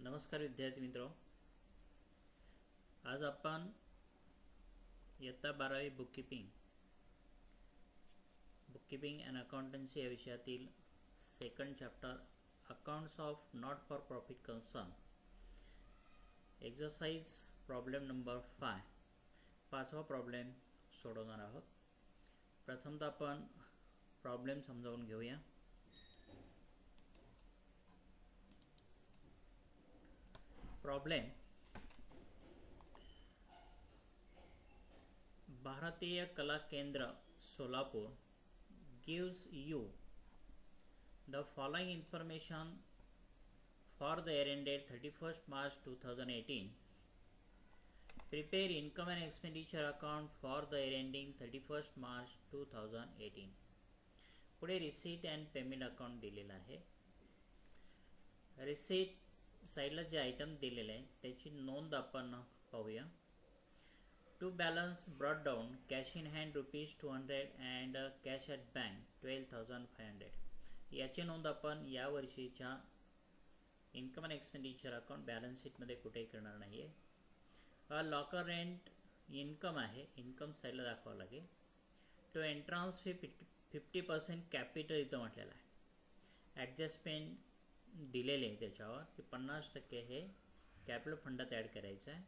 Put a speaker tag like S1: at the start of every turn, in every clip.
S1: नमस्कार विद्यार्थी मित्रों, आज आपण इयत्ता 12वी बुककीपिंग अँड अकाउंटन्सी या विषयातील second chapter accounts of not for profit concern exercise problem number 5 पाचवा प्रॉब्लेम सोडवणार आहोत। प्रथमतः आपण प्रॉब्लेम समजावून घेऊया। प्रॉब्लेम भारतीय कला केंद्र Solapur gives you the following information for the year ended 31st March 2018. Prepare income and expenditure account for the year ending 31st March 2018. पुढे रिसीट अँड पेमेंट अकाउंट दिलेला आहे। रिसीट साइडला जे आयटम दिलेले आहे त्याची नोंद आपण पाहूया। To balance brought down cash in hand ₹200 and cash at bank 12,500 याची नोंद आपण या वर्षीच्या income and expenditure account balance शीटमध्ये कुठेही करणार नाही आहे। लॉकर रेंट इन्कम आहे, इन्कम साईडला दाखवावं लागेल। टू एंट्रन्स फी 50% कॅपिटल इथं म्हटलेलं आहे। ॲडजस्टमेंट दिलेले आहे त्याच्यावर की 50% हे कॅपिटल फंडात ॲड करायचं आहे।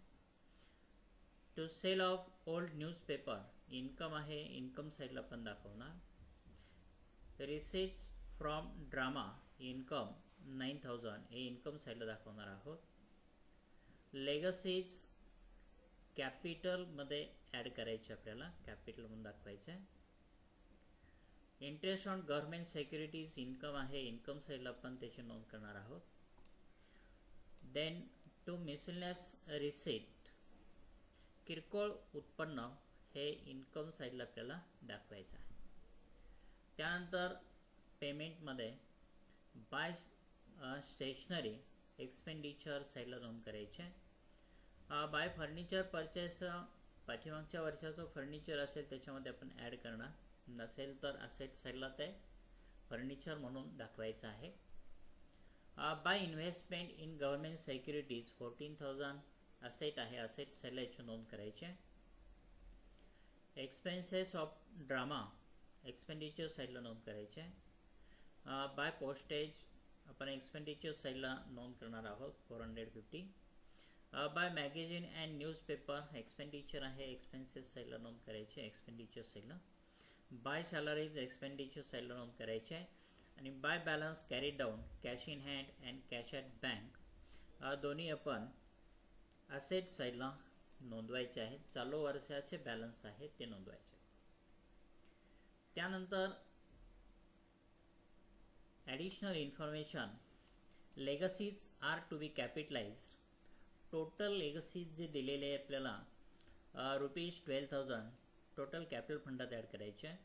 S1: To sale of old newspaper income आहे, इन्कम साईडला पण दाखवणार। रिसीट्स फ्रॉम ड्रामा इन्कम 9,000 हे इन्कम साईडला दाखवणार आहोत। लेगसीज कॅपिटलमध्ये ॲड करायचे, आपल्याला कॅपिटल म्हणून दाखवायचं आहे। Interest on government securities income आहे, इन्कम साईडला पण त्याची नोंद करणार आहोत। देन टू मिसलेनियस रिसीट किरकोळ उत्पन्न हे इन्कम साईडला आपल्याला दाखवायचं आहे। त्यानंतर पेमेंटमध्ये बाय स्टेशनरी एक्सपेंडिचर साईडला नोंद करायचे आहे। बाय फर्निचर परचेस पाठीमागच्या वर्षाचं फर्निचर असेल त्याच्यामध्ये आपण ॲड करणार, नसेल तर असेट साईडला ते फर्निचर म्हणून दाखवायचं आहे। By investment in government securities 14,000 asset आहे, असेट साईडला याची नोंद करायची आहे। एक्सपेन्सेस ऑफ ड्रामा एक्सपेंडिचर साईडला नोंद करायचे आहे। बाय पोस्टेज आपण एक्सपेंडिचर साईडला नोंद करणार आहोत 450। By magazine and newspaper expenditure आहे, एक्सपेन्सेस साईडला नोंद करायचे एक्सपेंडिचर साईडला। बाय सॅलरीज एक्सपेंडिचर साईडला नोंद करायचे आहे। आणि by balance carry down cash in hand and cash at bank दोन्ही आपण असेट साईडला नोंदवायचे आहेत। चालू वर्षाचे बॅलन्स आहेत ते नोंदवायचे। त्यानंतर additional information legacies are to be capitalized total legacies जे दिलेले आहे आपल्याला ₹12,000 टोटल कॅपिटल फंडात ॲड करायचे आहे।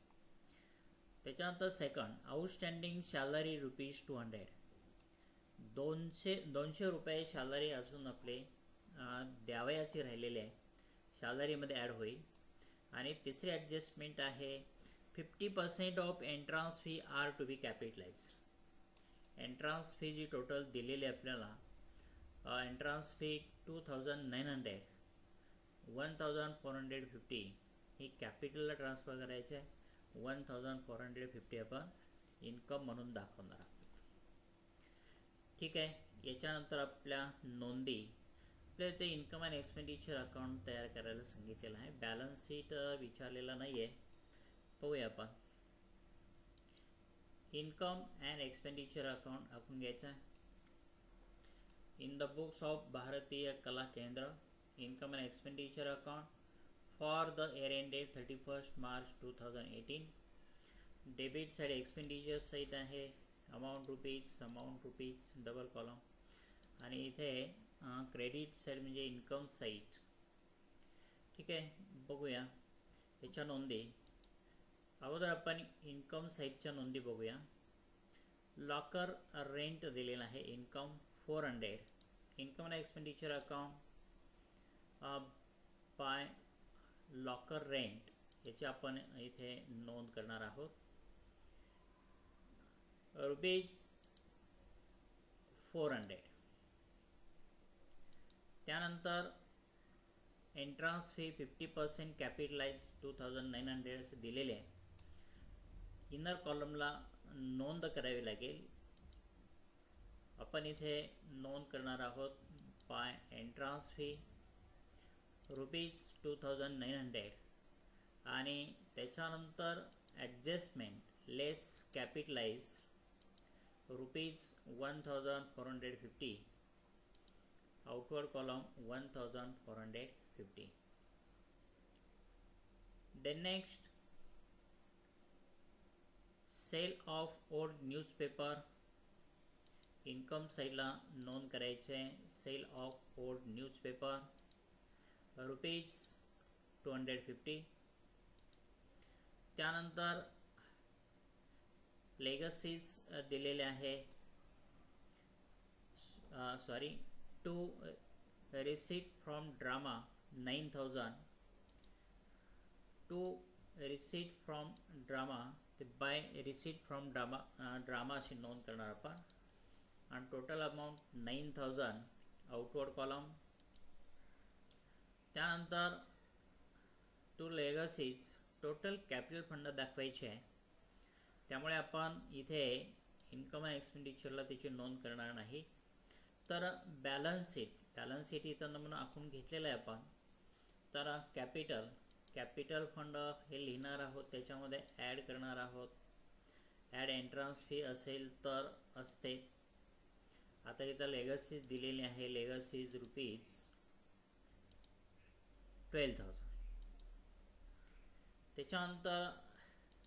S1: त्याच्यानंतर सेकंड आउटस्टँडिंग सॅलरी ₹200 200 रुपये सॅलरी अजून आपले द्यावयाचे राहिलेले आहे, सॅलरीमध्ये ॲड होईल। आणि तिसरी ॲडजस्टमेंट आहे 50% of entrance fee are to be capitalized. Entrance fee जी टोटल दिलेली आहे आपल्याला एंट्रन्स फी 2,900 1,450 ही कॅपिटलला ट्रान्सफर करायचे आहे। 1,450 आपण इन्कम म्हणून दाखवणार आहोत। ठीक आहे, याच्यानंतर आपल्या नोंदी आपल्याला ते इन्कम अँड एक्सपेंडिचर अकाउंट तयार करायला सांगितलेलं आहे। बॅलन्स शीट विचारलेला नाही आहे, पाहूया आपण। इन्कम अँड एक्सपेंडिचर अकाउंट आपण घ्यायचं आहे। इन द बुक्स ऑफ भारतीय कला केंद्र income and expenditure account for the year ended 31st March 2018। Debit side expenditure side आहे, अमाऊंट रुपीज डबल कॉलम। आणि इथे क्रेडिट साइड म्हणजे इन्कम साइड। ठीक आहे, बघूया याच्या नोंदी। अगोदर आपण इन्कम साइडच्या नोंदी बघूया। लॉकर रेंट दिलेला आहे income 400। Income and expenditure account by locker rent याची आपण इथे नोंद करणार आहोत। ₹400 त्यानंतर एंट्रन्स फी 50% कॅपिटलाइज 2900 असे दिलेले आहे. इनर कॉलमला नोंद करावी लागेल. आपण इथे नोंद करणार आहोत बाय एंट्रन्स फी ₹2900 आणि त्याच्यानंतर adjustment less capitalise ₹1450. Outward column 1450. Then next, sale of old newspaper. Income साईडला नोंद करायचे सेल ऑफ ओल्ड न्यूजपेपर ₹250. त्यानंतर लेगसीज दिलेले आहे. To receipt from drama 9000. To receipt from drama ते बाय रिसीट फ्रॉम ड्रामा अशी नोंद करणार आपण. आणि टोटल अमाऊंट 9000. Outward column. त्यानंतर to legacies total capital fund दाखवायचे आहे. त्यामुळे आपण इथे इन्कम अँड एक्सपेंडिचरला त्याची नोंद करणार नाही. तर बॅलन्स शीट इथं नमुना आखून घेतलेला आहे आपण. तर कॅपिटल फंड हे लिहिणार आहोत. त्याच्यामध्ये ॲड करणार आहोत. ॲड एंट्रन्स फी असेल तर असते. आता इथं लेगसीज दिलेली आहे. लेगसीज ₹12,000. त्याच्यानंतर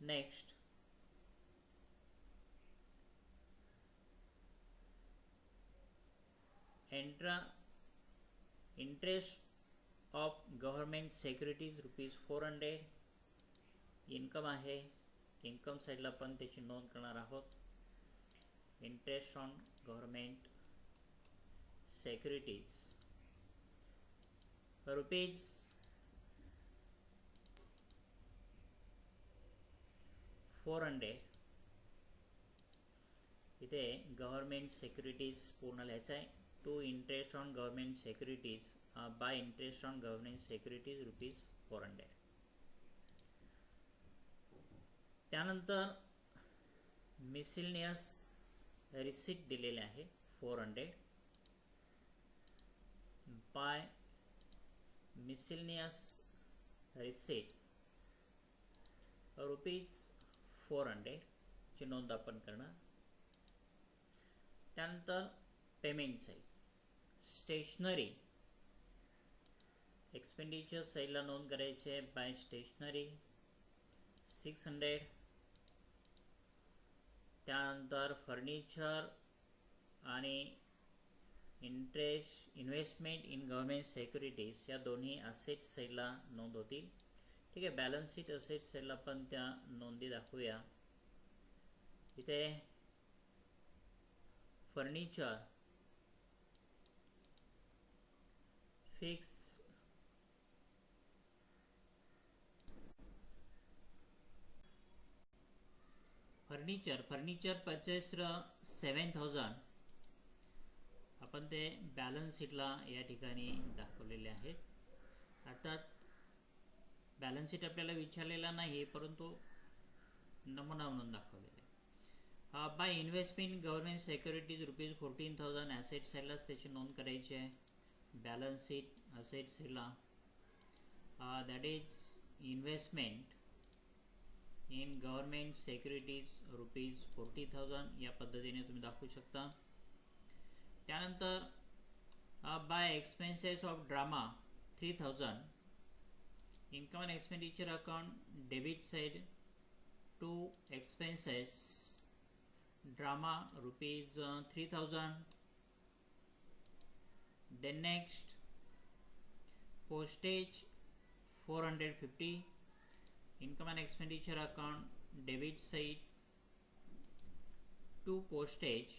S1: next interest of government securities ₹400. Income आहे. इन्कम साईडला पण त्याची नोंद करणार आहोत. Interest on government securities ₹400. इथे गव्हर्नमेंट सिक्युरिटीज पूर्ण लिहायचं आहे. To interest on government securities by interest on government securities ₹400. त्यानंतर मिसलेनियस रिसीट दिलेले आहे 400. बाय मिसलेनियस रिसीट ₹400 ची नोंद आपण करणार. त्यानंतर पेमेंट साईड. स्टेशनरी एक्सपेंडिचर साईडला नोंद करायचे बाय स्टेशनरी 600. त्यानंतर फर्निचर आणि इन्व्हेस्टमेंट इन गव्हर्नमेंट सिक्युरिटीज या दोन्ही असेट साईडला नोंद होतील. ठीक आहे. बॅलन्स शीट असेट साईडला पण त्या नोंदी दाखवूया. इथे फर्निचर फिक्स फर्निचर परचेस 7000. आपण ते बॅलन्स शीटला या ठिकाणी दाखवलेले आहेत. अर्थात बॅलन्स शीट आपल्याला विचारलेला नाही, परंतु नमुना म्हणून दाखवलेला आहे. By investment government securities ₹14,000. Asset साईडलाच त्याची नोंद करायची आहे. बॅलन्स शीट असेट साईडला that is investment in government securities ₹40,000 या पद्धतीने तुम्ही दाखवू शकता. त्यानंतर by expenses of drama 3000. Income and expenditure account debit side to expenses drama ₹3000. Then next postage 450. Income and expenditure account debit side to postage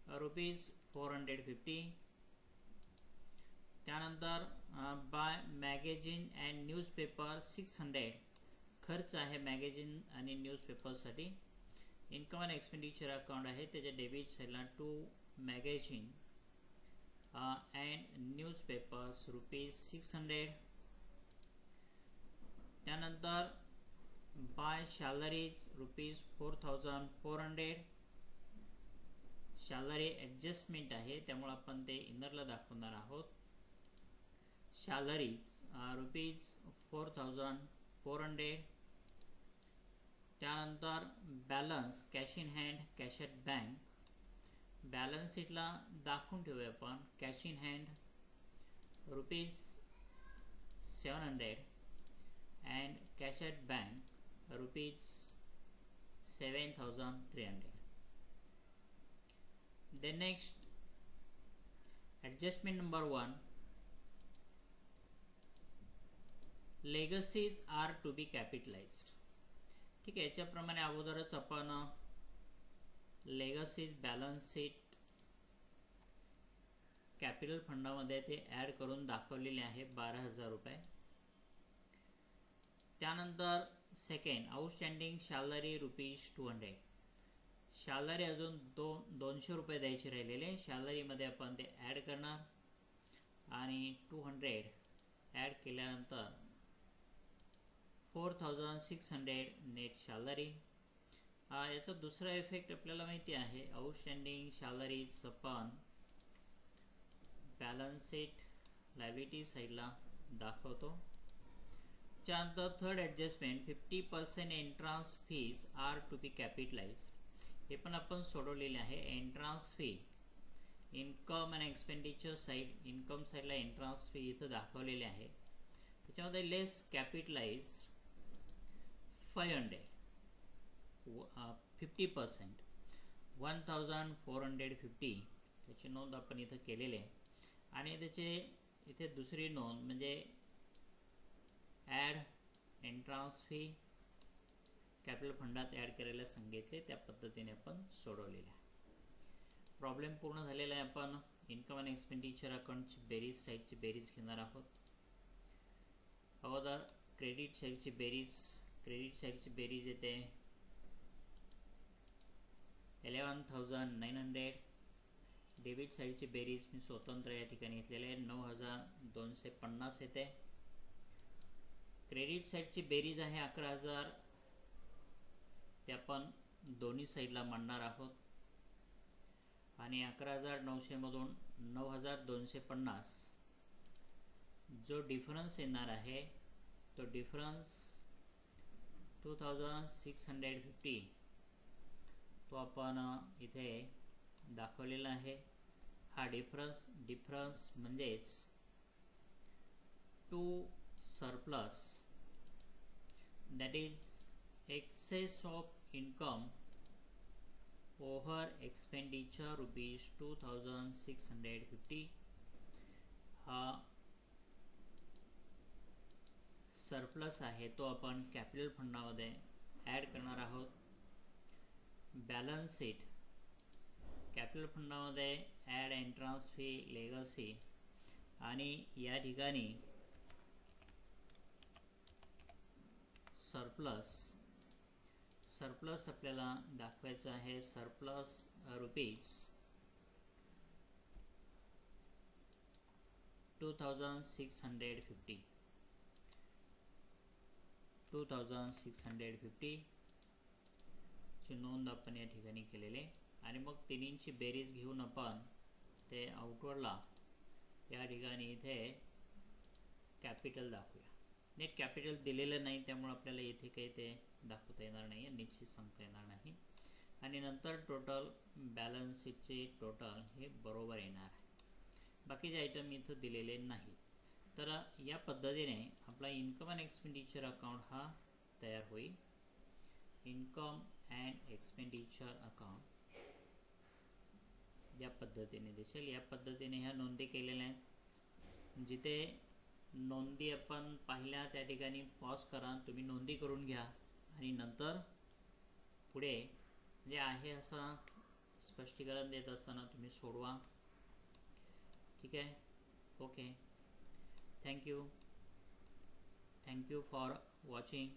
S1: ₹450. त्यानंतर bye magazine and newspaper 600. खर्च आहे magazine आणि न्यूजपेपरसाठी. इन्कम अँड एक्सपेंडिचर अकाउंट आहे त्याच्या debit साईडला to magazine and newspapers ₹600. त्यानंतर bye salaries ₹4,400. Salary adjustment आहे त्यामुळे आपण ते इनरला दाखवणार आहोत. सॅलरीज ₹4,400. त्यानंतर balance cash in hand cash at bank. Balance शीटला दाखवून ठेवूया आपण. Cash in hand ₹700 and cash at bank ₹7,300. Then next, adjustment number 1, legacies are to be capitalized. ठीक आहे, याच्याप्रमाणे अगोदरच आपण लेगसीज बॅलन्स शीट कॅपिटल फंडामध्ये ते ॲड करून दाखवलेले आहे ₹12,000. त्यानंतर सेकंड, आउटस्टँडिंग सॅलरी ₹200. सॅलरी अजून ₹200 द्यायचे राहिलेले. सॅलरीमध्ये आपण ते ॲड करणार आणि 200 ॲड केल्यानंतर 4,600 नेट सॅलरी. याचा दुसरा इफेक्ट आपल्याला माहिती आहे. आउटस्टँडिंग सॅलरीज आपण बॅलन्स शीट लायबिलिटी साईडला दाखवतो. त्यानंतर third adjustment 50% entrance fees are to be capitalized. हे पण आपण सोडवलेले आहे. Entrance fee income and expenditure side, income साईडला एंट्रान्स फी इथं दाखवलेले आहे. त्याच्यामध्ये लेस कॅपिटलाइज्ड 500 50% 1,450 त्याची नोंद आपण इथं केलेली आहे. आणि त्याचे इथे दुसरी नोंद म्हणजे ॲड एंट्रान्स फी कॅपिटल फंडात ॲड करायला सांगितले, त्या पद्धतीने आपण सोडवलेले आहे. प्रॉब्लेम पूर्ण झालेला आहे. आपण इन्कम अँड एक्सपेंडिचर अकाउंटची बेरीज साईडची बेरीज घेणार आहोत. अगोदर क्रेडिट साईडची बेरीज. क्रेडिट साईडची बेरीज येते 11,900. डेबिट साईडची बेरीज मी स्वतंत्र या ठिकाणी घेतलेली आहे 9,250 येते. क्रेडिट साईडची बेरीज आहे 11,000. ते आपण दोन्ही साईडला मांडणार आहोत. आणि 11,900 मधून 9,250 जो डिफरन्स येणार आहे तो डिफरन्स 2,650 तो आपण इथे दाखवलेला आहे. हा डिफरन्स म्हणजेच to surplus that is excess of income over expenditure ₹2,650. हा सरप्लस आहे तो आपण कॅपिटल फंडामध्ये ॲड करणार आहोत. बॅलन्स शीट कॅपिटल फंडामध्ये ॲड एंट्रान्स फी लेगसी आणि या ठिकाणी सरप्लस आपल्याला दाखवायचं आहे. सरप्लस ₹2,650 ची नोंद आपण या ठिकाणी केलेली. आणि मग तिन्हींची बेरीज घेऊन आपण ते आउटवर्डला या ठिकाणी इथे कॅपिटल दाखवूया. नेट कॅपिटल दिलेलं नाही त्यामुळे आपल्याला इथे काही ते दाखवता येणार नाही, निश्चित सांगता येणार नाही. आणि नंतर टोटल बॅलन्स शीटचे टोटल हे बरोबर येणार आहे. बाकीचे आयटम इथं दिलेले नाही. तर या पद्धतीने आपला इन्कम अँड एक्सपेंडिचर अकाउंट हा तयार होईल. इन्कम अँड एक्सपेंडिचर अकाउंट या पद्धतीने दिसेल. या पद्धतीने ह्या नोंदी केलेल्या आहेत. जिथे नोंदी आपण पाहिल्या त्या ठिकाणी पॉज करा, तुम्ही नोंदी करून घ्या आणि नंतर पुढे जे आहे असं स्पष्टीकरण देत असताना तुम्ही सोडवा. ठीक आहे. ओके. Thank you for watching.